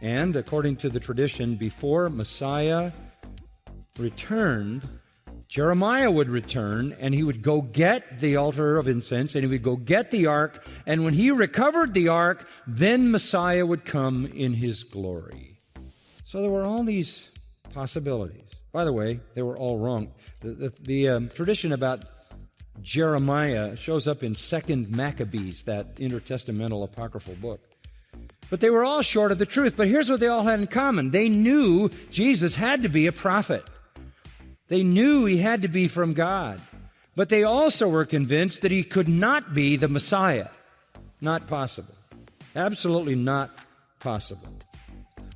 And according to the tradition, before Messiah returned, Jeremiah would return, and he would go get the altar of incense, and he would go get the ark, and when he recovered the ark, then Messiah would come in his glory. So there were all these possibilities. By the way, they were all wrong. The tradition about Jeremiah shows up in 2nd Maccabees, that intertestamental apocryphal book. But they were all short of the truth. But here's what they all had in common. They knew Jesus had to be a prophet. They knew he had to be from God. But they also were convinced that he could not be the Messiah. Not possible. Absolutely not possible.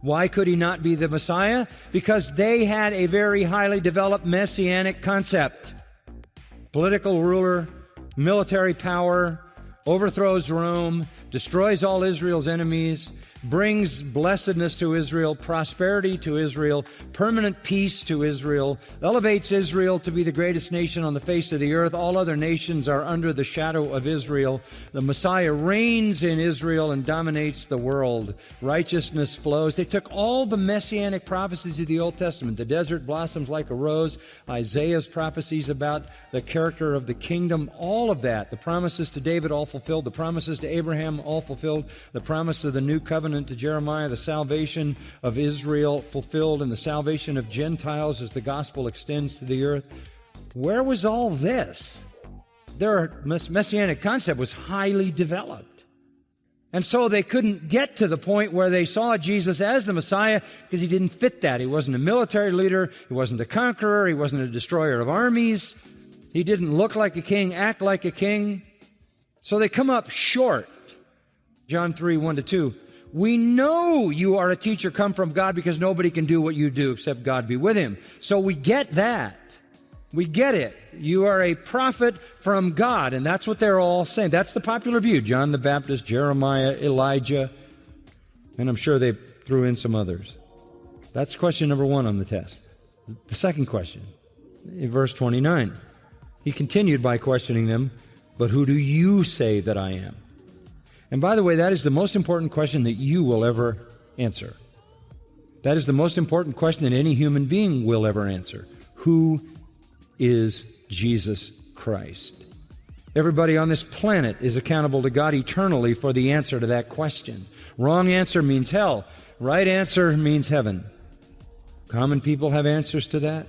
Why could he not be the Messiah? Because they had a very highly developed messianic concept. Political ruler, military power, overthrows Rome, destroys all Israel's enemies, brings blessedness to Israel, prosperity to Israel, permanent peace to Israel, elevates Israel to be the greatest nation on the face of the earth. All other nations are under the shadow of Israel. The Messiah reigns in Israel and dominates the world. Righteousness flows. They took all the messianic prophecies of the Old Testament. The desert blossoms like a rose. Isaiah's prophecies about the character of the kingdom. All of that. The promises to David all fulfilled. The promises to Abraham all fulfilled. The promise of the new covenant to Jeremiah, the salvation of Israel fulfilled, and the salvation of Gentiles as the gospel extends to the earth. Where was all this? Their messianic concept was highly developed. And so they couldn't get to the point where they saw Jesus as the Messiah because he didn't fit that. He wasn't a military leader. He wasn't a conqueror. He wasn't a destroyer of armies. He didn't look like a king, act like a king. So they come up short. John 3, 1-2. We know you are a teacher come from God because nobody can do what you do except God be with him. So we get that. We get it. You are a prophet from God, and that's what they're all saying. That's the popular view. John the Baptist, Jeremiah, Elijah, and I'm sure they threw in some others. That's question number 1 on the test. The second question, in verse 29, he continued by questioning them, but who do you say that I am? And by the way, that is the most important question that you will ever answer. That is the most important question that any human being will ever answer. Who is Jesus Christ? Everybody on this planet is accountable to God eternally for the answer to that question. Wrong answer means hell. Right answer means heaven. Common people have answers to that.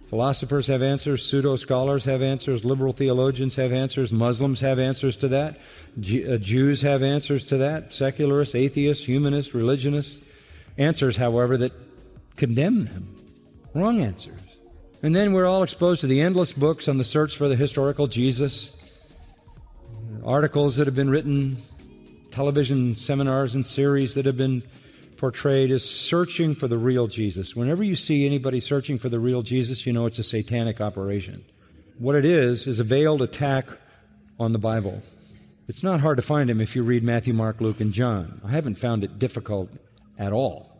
Philosophers have answers, pseudo-scholars have answers, liberal theologians have answers, Muslims have answers to that, Jews have answers to that, secularists, atheists, humanists, religionists. Answers, however, that condemn them. Wrong answers. And then we're all exposed to the endless books on the search for the historical Jesus, articles that have been written, television seminars and series that have been portrayed as searching for the real Jesus. Whenever you see anybody searching for the real Jesus, you know it's a satanic operation. What it is a veiled attack on the Bible. It's not hard to find him if you read Matthew, Mark, Luke, and John. I haven't found it difficult at all.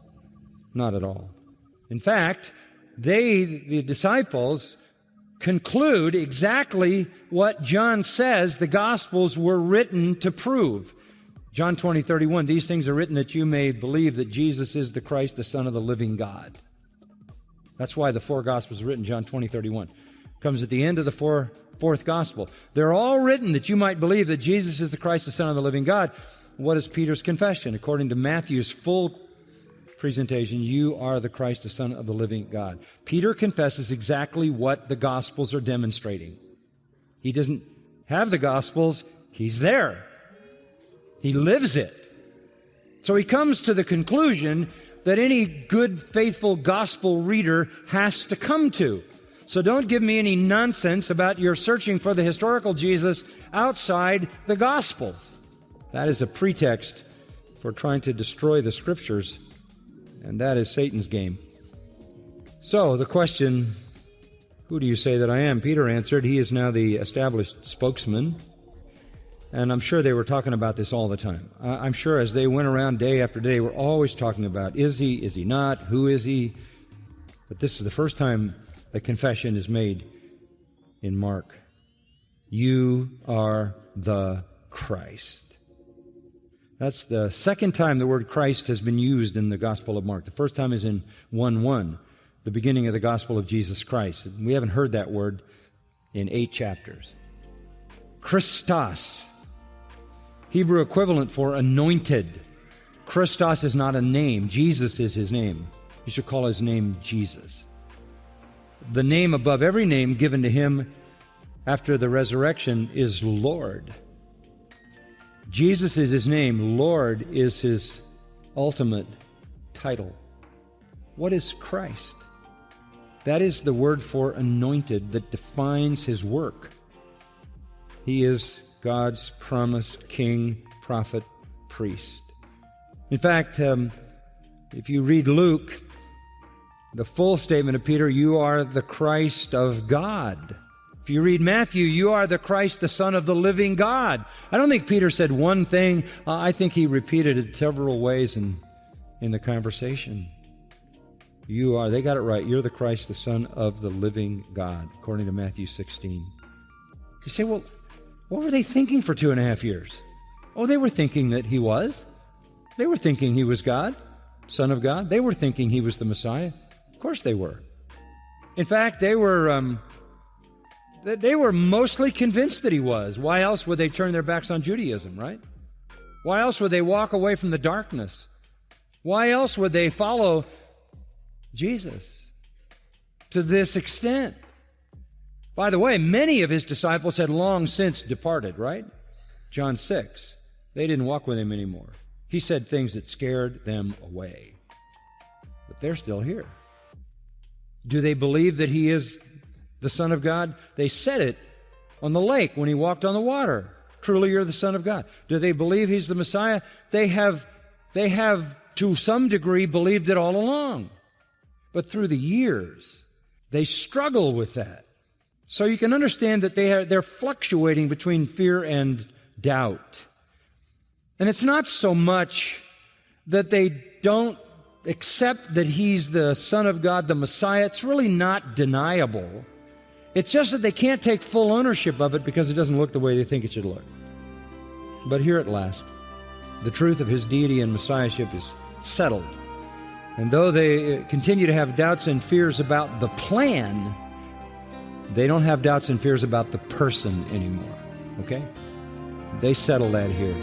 Not at all. In fact, the disciples, conclude exactly what John says the Gospels were written to prove. John 20:31, these things are written that you may believe that Jesus is the Christ, the Son of the living God. That's why the 4 Gospels are written, John 20:31. Comes at the end of the fourth Gospel. They're all written that you might believe that Jesus is the Christ, the Son of the living God. What is Peter's confession? According to Matthew's full presentation, you are the Christ, the Son of the living God. Peter confesses exactly what the Gospels are demonstrating. He doesn't have the Gospels, he's there. He lives it. So he comes to the conclusion that any good, faithful gospel reader has to come to. So don't give me any nonsense about your searching for the historical Jesus outside the Gospels. That is a pretext for trying to destroy the Scriptures, and that is Satan's game. So the question, who do you say that I am? Peter answered, he is now the established spokesman. And I'm sure they were talking about this all the time. I'm sure as they went around day after day, we're always talking about, is he not, who is he? But this is the first time the confession is made in Mark. You are the Christ. That's the second time the word Christ has been used in the Gospel of Mark. The first time is in 1:1, the beginning of the Gospel of Jesus Christ. We haven't heard that word in 8 chapters. Christos, Hebrew equivalent for anointed. Christos is not a name. Jesus is his name. You should call his name Jesus. The name above every name given to him after the resurrection is Lord. Jesus is his name. Lord is his ultimate title. What is Christ? That is the word for anointed that defines his work. He is God's promised king, prophet, priest. In fact, if you read Luke, the full statement of Peter, you are the Christ of God. If you read Matthew, you are the Christ, the Son of the living God. I don't think Peter said one thing. I think he repeated it several ways in the conversation. They got it right. You're the Christ, the Son of the living God, according to Matthew 16. You say, well, what were they thinking for 2.5 years? Oh, they were thinking that he was. They were thinking he was God, Son of God. They were thinking he was the Messiah. Of course they were. In fact, they were mostly convinced that he was. Why else would they turn their backs on Judaism, right? Why else would they walk away from the darkness? Why else would they follow Jesus to this extent? By the way, many of his disciples had long since departed, right? John 6. They didn't walk with him anymore. He said things that scared them away. But they're still here. Do they believe that he is the Son of God? They said it on the lake when he walked on the water. Truly you're the Son of God. Do they believe he's the Messiah? They have to some degree believed it all along. But through the years, they struggle with that. So you can understand that they're fluctuating between fear and doubt. And it's not so much that they don't accept that he's the Son of God, the Messiah. It's really not deniable. It's just that they can't take full ownership of it because it doesn't look the way they think it should look. But here at last, the truth of his deity and messiahship is settled. And though they continue to have doubts and fears about the plan, they don't have doubts and fears about the person anymore. Okay? They settle that here.